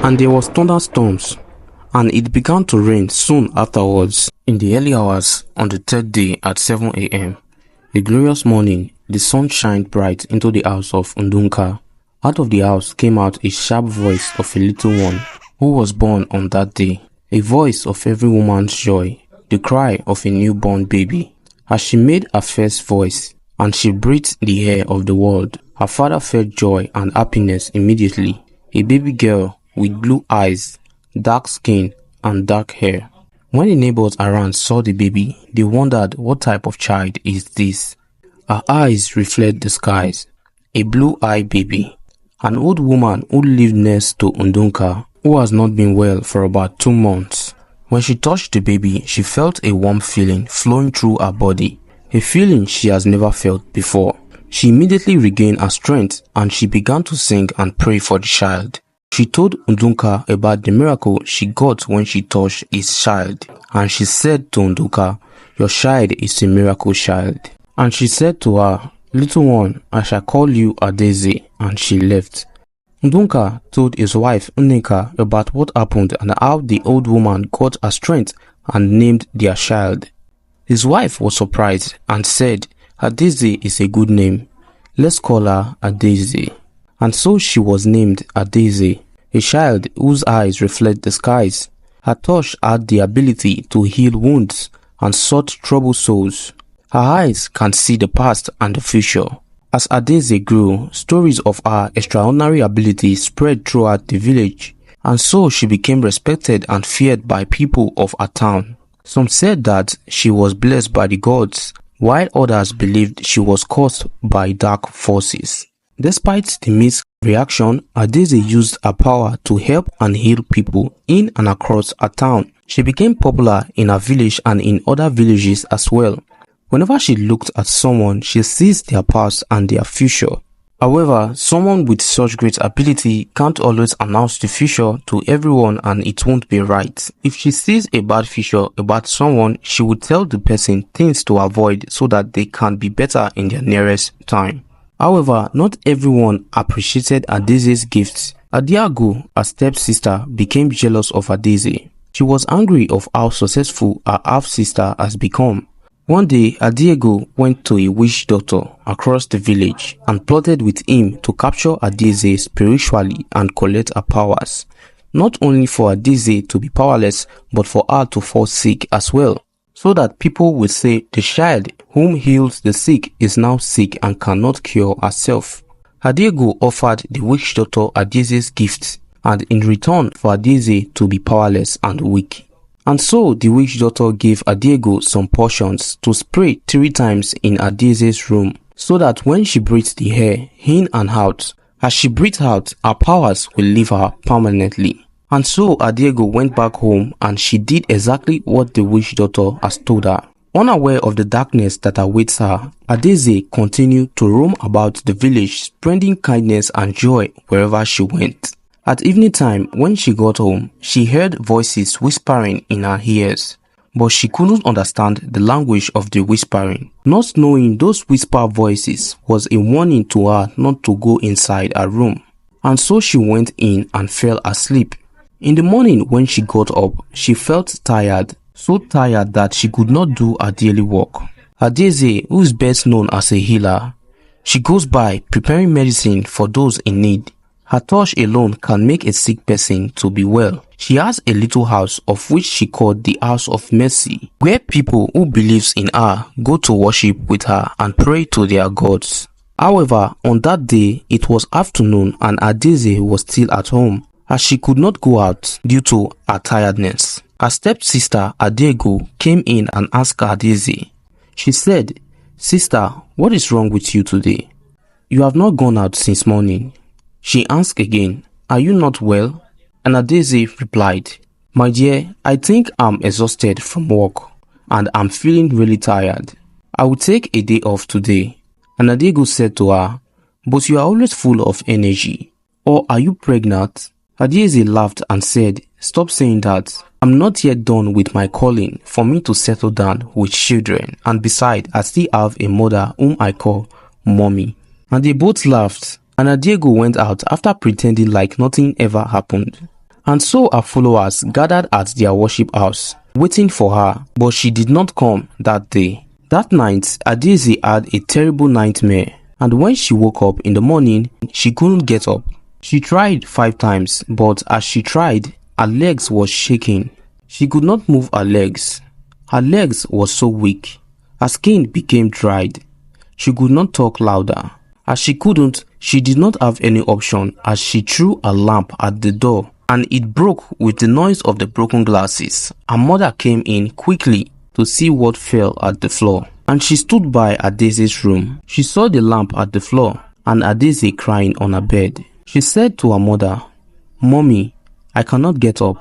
And there was thunderstorms, and it began to rain soon afterwards. In the early hours on the third day at 7 a.m., a glorious morning, the sun shined bright into the house of Ndunka. Out of the house came out a sharp voice of a little one who was born on that day, a voice of every woman's joy, the cry of a newborn baby. As she made her first voice, and she breathed the air of the world, her father felt joy and happiness immediately. A baby girl with blue eyes, dark skin, and dark hair. When the neighbors around saw the baby, they wondered what type of child is this. Her eyes reflect the skies. A blue-eyed baby. An old woman who lived next to Ndunka, who has not been well for about 2 months. When she touched the baby, she felt a warm feeling flowing through her body, a feeling she has never felt before. She immediately regained her strength and she began to sing and pray for the child. She told Ndunka about the miracle she got when she touched his child, and she said to Ndunka, "Your child is a miracle child." And she said to her, "Little one, I shall call you Adaeze," and she left. Ndunka told his wife Nneka about what happened and how the old woman got her strength and named their child. His wife was surprised and said, "Adaeze is a good name. Let's call her Adaeze." And so she was named Adaeze, a child whose eyes reflect the skies. Her touch had the ability to heal wounds and sort troubled souls. Her eyes can see the past and the future. As Adaeze grew, stories of her extraordinary ability spread throughout the village, and so she became respected and feared by people of her town. Some said that she was blessed by the gods, while others believed she was cursed by dark forces. Despite the mixed reaction, Adaeze used her power to help and heal people in and across her town. She became popular in her village and in other villages as well. Whenever she looked at someone, she sees their past and their future. However, someone with such great ability can't always announce the future to everyone and it won't be right. If she sees a bad future about someone, she would tell the person things to avoid so that they can be better in their nearest time. However, not everyone appreciated Adaeze's gifts. Adiago, her stepsister, became jealous of Adaeze. She was angry of how successful her half-sister has become. One day, Adiago went to a witch doctor across the village and plotted with him to capture Adaeze spiritually and collect her powers. Not only for Adaeze to be powerless, but for her to fall sick as well, so that people will say the child whom heals the sick is now sick and cannot cure herself. Adiago offered the witch doctor Adaeze's gifts, and in return for Adaeze to be powerless and weak. And so the witch doctor gave Adiago some potions to spray 3 times in Adaeze's room, so that when she breathed the air in and out, as she breathed out, her powers will leave her permanently. And so Adiago went back home and she did exactly what the witch doctor has told her. Unaware of the darkness that awaits her, Adaeze continued to roam about the village, spreading kindness and joy wherever she went. At evening time, when she got home, she heard voices whispering in her ears, but she couldn't understand the language of the whispering. Not knowing those whisper voices was a warning to her not to go inside her room, and so she went in and fell asleep. In the morning when she got up, she felt tired, so tired that she could not do her daily work. Adaeze, who is best known as a healer, she goes by preparing medicine for those in need. Her touch alone can make a sick person to be well. She has a little house of which she called the House of Mercy, where people who believes in her go to worship with her and pray to their gods. However, on that day, it was afternoon and Adaeze was still at home, as she could not go out due to her tiredness. Her stepsister Adiago came in and asked Adaeze. She said, "Sister, what is wrong with you today? You have not gone out since morning." She asked again, "Are you not well?" And Adaeze replied, "My dear, I think I'm exhausted from work and I'm feeling really tired. I will take a day off today." And Adiago said to her, "But you are always full of energy. Or are you pregnant?" Adaeze laughed and said, "Stop saying that. I'm not yet done with my calling for me to settle down with children, and besides, I still have a mother whom I call mommy." And they both laughed, and Adiago went out after pretending like nothing ever happened. And so her followers gathered at their worship house, waiting for her, but she did not come that day. That night, Adaeze had a terrible nightmare, and when she woke up in the morning, she couldn't get up. She tried 5 times, but as she tried, her legs was shaking. She could not move her legs. Her legs were so weak. Her skin became dried. She could not talk louder. As she couldn't, she did not have any option as she threw a lamp at the door and it broke with the noise of the broken glasses. Her mother came in quickly to see what fell at the floor, and she stood by Adaeze's room. She saw the lamp at the floor and Adaeze crying on her bed. She said to her mother, "Mommy, I cannot get up.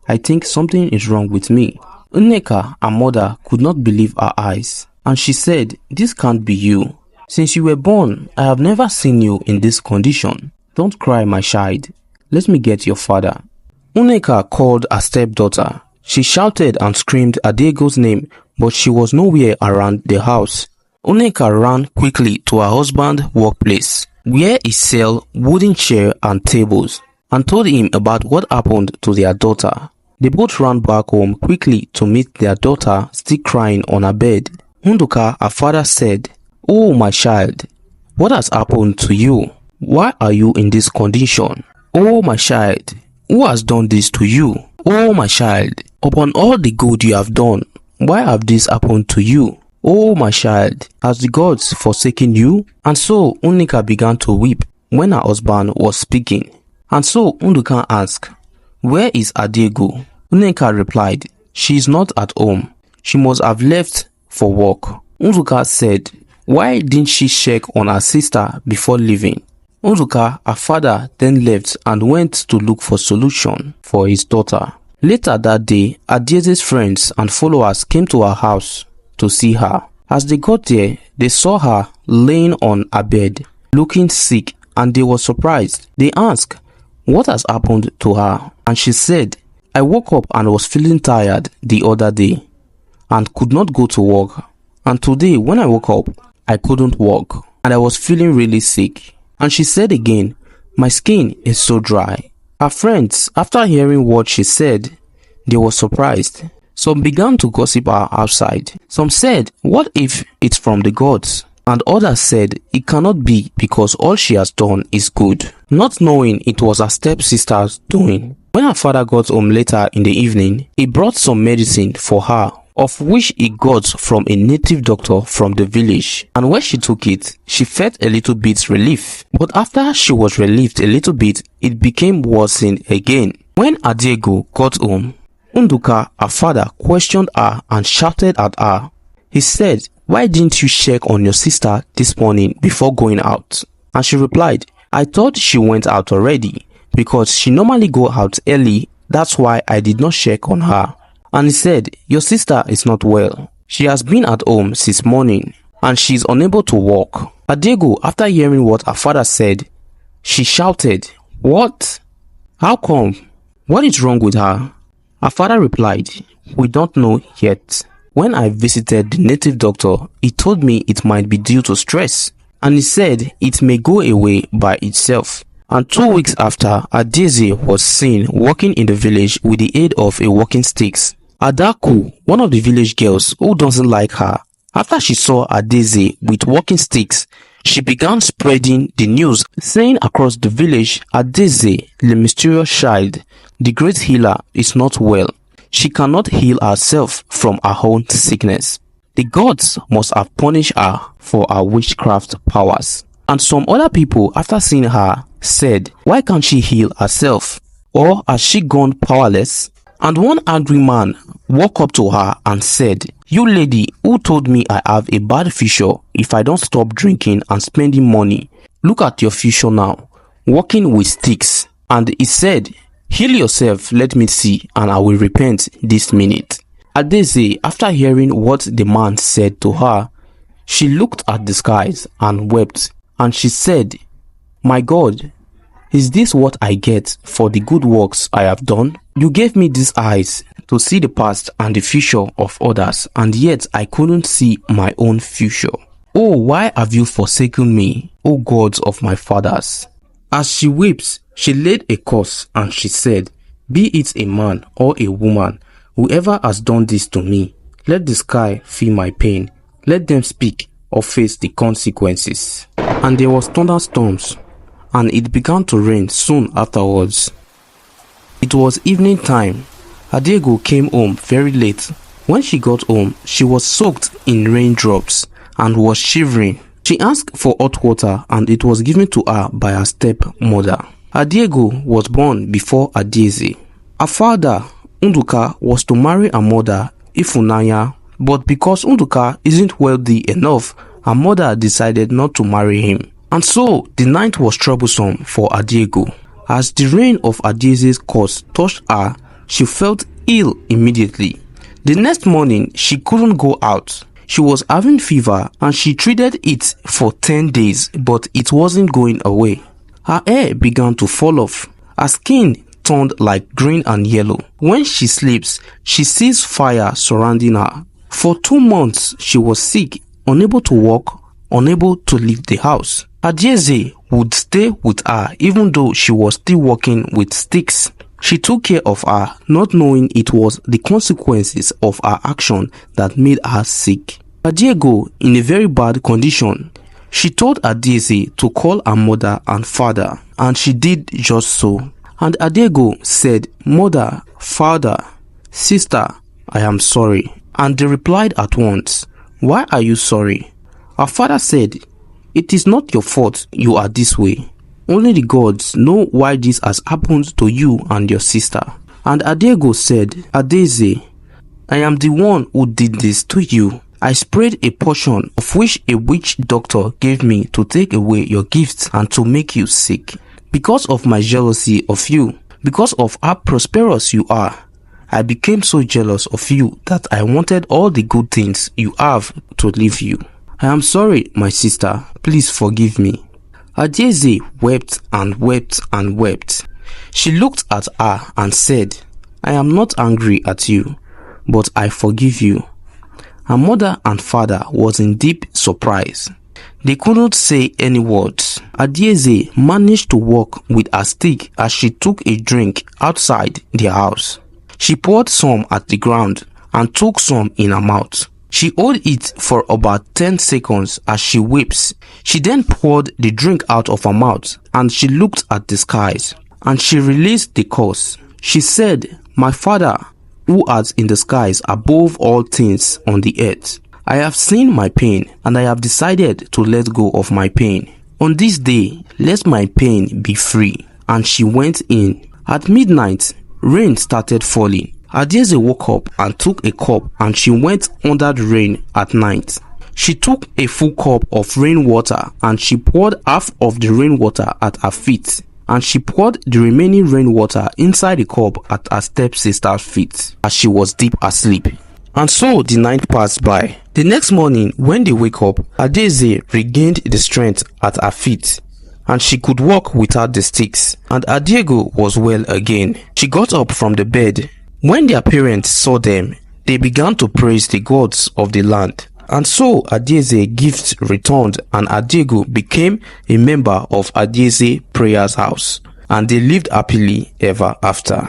I think something is wrong with me." Nneka, her mother, could not believe her eyes, and she said, "This can't be you. Since you were born, I have never seen you in this condition. Don't cry, my child. Let me get your father." Nneka called her stepdaughter. She shouted and screamed Adego's name, but she was nowhere around the house. Nneka ran quickly to her husband's workplace, where he sold wooden chairs and tables, and told him about what happened to their daughter. They both ran back home quickly to meet their daughter still crying on her bed. Nduka, her father, said, "Oh, my child, what has happened to you? Why are you in this condition? Oh, my child, who has done this to you? Oh, my child, upon all the good you have done, why have this happened to you? Oh, my child, has the gods forsaken you?" And so Nneka began to weep when her husband was speaking. And so Nduka asked, "Where is Adego?" Nneka replied, "She is not at home. She must have left for work." Nduka said, "Why didn't she check on her sister before leaving?" Nduka, her father, then left and went to look for solution for his daughter. Later that day, Adaeze's friends and followers came to her house to see her. As they got there, they saw her laying on her bed, looking sick, and they were surprised. They asked, "What has happened to her?" And she said, "I woke up and was feeling tired the other day and could not go to work. And today when I woke up, I couldn't walk and I was feeling really sick." And she said again, "My skin is so dry." Her friends, after hearing what she said, they were surprised. Some began to gossip her outside. Some said, "What if it's from the gods?" And others said, "It cannot be because all she has done is good," not knowing it was her stepsister's doing. When her father got home later in the evening, he brought some medicine for her, of which he got from a native doctor from the village. And when she took it, she felt a little bit relief. But after she was relieved a little bit, it became worsened again. When Adego got home, Nduka, her father, questioned her and shouted at her. He said, "Why didn't you check on your sister this morning before going out?" And she replied, "I thought she went out already because she normally go out early. That's why I did not check on her." And he said, "Your sister is not well. She has been at home since morning and she is unable to walk." Adego, after hearing what her father said, she shouted, "What? How come? What is wrong with her?" Her father replied, "We don't know yet. When I visited the native doctor, he told me it might be due to stress, and he said it may go away by itself." And 2 weeks after, Adaeze was seen walking in the village with the aid of a walking stick. Adaku, one of the village girls who doesn't like her, after she saw Adaeze with walking sticks, she began spreading the news, saying across the village, "Adaeze, the mysterious child, the great healer, is not well. She cannot heal herself from her own sickness. The gods must have punished her for her witchcraft powers." And some other people, after seeing her, said, "Why can't she heal herself? Or has she gone powerless?" And one angry man walked up to her and said, "You lady who told me I have a bad future if I don't stop drinking and spending money, look at your future now, walking with sticks." And he said, "Heal yourself, let me see, and I will repent this minute." Adaeze, after hearing what the man said to her, she looked at the skies and wept, and she said, "My God, is this what I get for the good works I have done? You gave me these eyes to see the past and the future of others, and yet I couldn't see my own future. Oh, why have you forsaken me, O gods of my fathers?" As she wept, she laid a curse and she said, Be it a man or a woman, whoever has done this to me, let the sky feel my pain. Let them speak or face the consequences. And there was thunderstorms, and it began to rain soon afterwards. It was evening time. Adiego came home very late. When she got home, she was soaked in raindrops and was shivering. She asked for hot water and it was given to her by her stepmother. Adiego was born before Adieze. Her father, Nduka, was to marry her mother, Ifunanya, but because Nduka isn't wealthy enough, her mother decided not to marry him. And so, the night was troublesome for Adiego. As the rain of Adieze's curse touched her, she felt ill immediately. The next morning, she couldn't go out. She was having fever and she treated it for 10 days, but it wasn't going away. Her hair began to fall off. Her skin turned like green and yellow. When she sleeps, she sees fire surrounding her. For 2 months, she was sick, unable to walk, unable to leave the house. Adieze would stay with her even though she was still walking with sticks. She took care of her, not knowing it was the consequences of her action that made her sick. Adiego, in a very bad condition, she told Adieze to call her mother and father, and she did just so. And Adiego said, "Mother, father, sister, I am sorry." And they replied at once, "Why are you sorry?" Her father said, "It is not your fault you are this way. Only the gods know why this has happened to you and your sister." And Adiego said, "Adieze, I am the one who did this to you. I sprayed a potion of which a witch doctor gave me to take away your gifts and to make you sick. Because of my jealousy of you, because of how prosperous you are, I became so jealous of you that I wanted all the good things you have to leave you. I am sorry, my sister. Please forgive me." Adieze wept and wept and wept. She looked at her and said, "I am not angry at you, but I forgive you." Her mother and father was in deep surprise. They couldn't say any words. Adieze managed to walk with her stick as she took a drink outside their house. She poured some at the ground and took some in her mouth. She held it for about 10 seconds as she weeps. She then poured the drink out of her mouth and she looked at the skies and she released the curse. She said, "My Father, who art in the skies above all things on the earth, I have seen my pain and I have decided to let go of my pain. On this day, let my pain be free." And she went in. At midnight, rain started falling. Adieze woke up and took a cup and she went under the rain at night. She took a full cup of rainwater and she poured half of the rainwater at her feet, and she poured the remaining rainwater inside the cup at her stepsister's feet as she was deep asleep. And so the night passed by. The next morning when they wake up, Adieze regained the strength at her feet and she could walk without the sticks, and Adiego was well again. She got up from the bed. When their parents saw them, they began to praise the gods of the land. And so Adieze gifts returned and Adiego became a member of Adieze Prayers House, and they lived happily ever after.